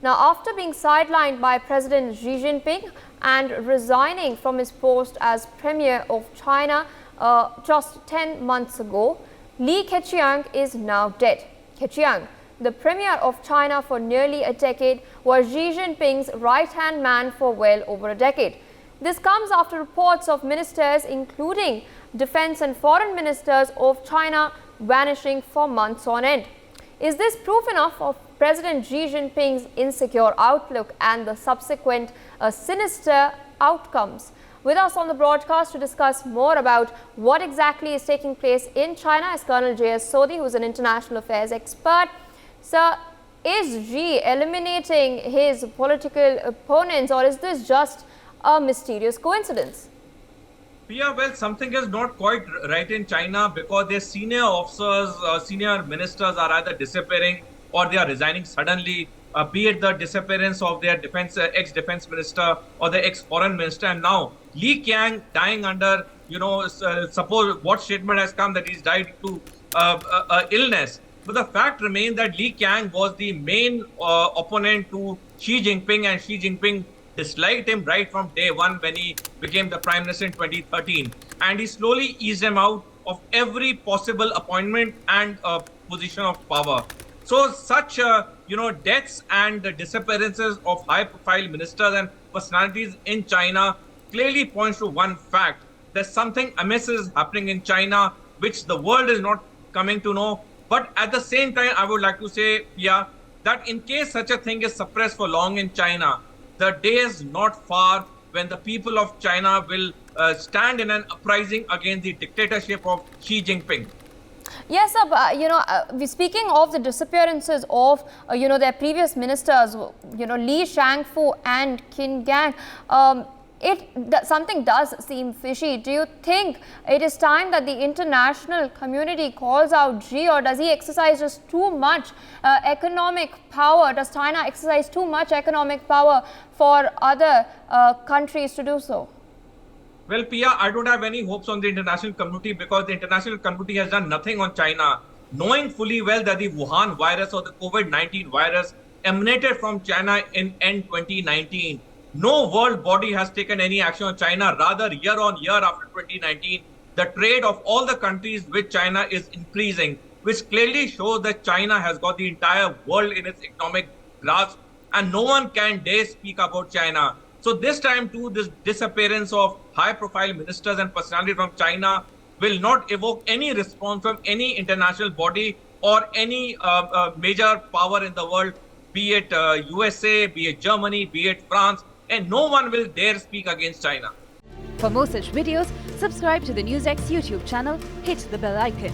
Now, after being sidelined by President Xi Jinping and resigning from his post as Premier of China just 10 months ago, Li Keqiang is now dead. Keqiang, the Premier of China for nearly a decade, was Xi Jinping's right-hand man for well over a decade. This comes after reports of ministers, including defense and foreign ministers of China, vanishing for months on end. Is this proof enough of President Xi Jinping's insecure outlook and the subsequent sinister outcomes? With us on the broadcast to discuss more about what exactly is taking place in China is Colonel J.S. Sodhi, who is an international affairs expert. Sir, is Xi eliminating his political opponents, or is this just a mysterious coincidence? Yeah, well, something is not quite right in China because their senior officers, senior ministers are either disappearing or they are resigning suddenly, be it the disappearance of their ex-defense minister or the ex-foreign minister. And now Li Keqiang dying under, suppose what statement has come that he's died to illness. But the fact remains that Li Keqiang was the main opponent to Xi Jinping, and Xi Jinping disliked him right from day one when he became the prime minister in 2013. And he slowly eased him out of every possible appointment and position of power. So such, deaths and disappearances of high-profile ministers and personalities in China clearly points to one fact. There's something amiss is happening in China, which the world is not coming to know. But at the same time, I would like to say, that in case such a thing is suppressed for long in China, the day is not far when the people of China will stand in an uprising against the dictatorship of Xi Jinping. Yes, sir. Speaking of the disappearances of, their previous ministers, Li Shangfu and Keqiang, something does seem fishy. Do you think it is time that the international community calls out Xi, or does he exercise just too much economic power? Does China exercise too much economic power for other countries to do so? Well, Pia, I don't have any hopes on the international community because the international community has done nothing on China, knowing fully well that the Wuhan virus or the COVID-19 virus emanated from China in end 2019. No world body has taken any action on China. Rather, year on year after 2019, the trade of all the countries with China is increasing, which clearly shows that China has got the entire world in its economic grasp, and no one can dare speak about China. So this time too, this disappearance of high-profile ministers and personalities from China will not evoke any response from any international body or any major power in the world, be it USA, be it Germany, be it France, and no one will dare speak against China. For more such videos, subscribe to the NewsX YouTube channel, hit the bell icon.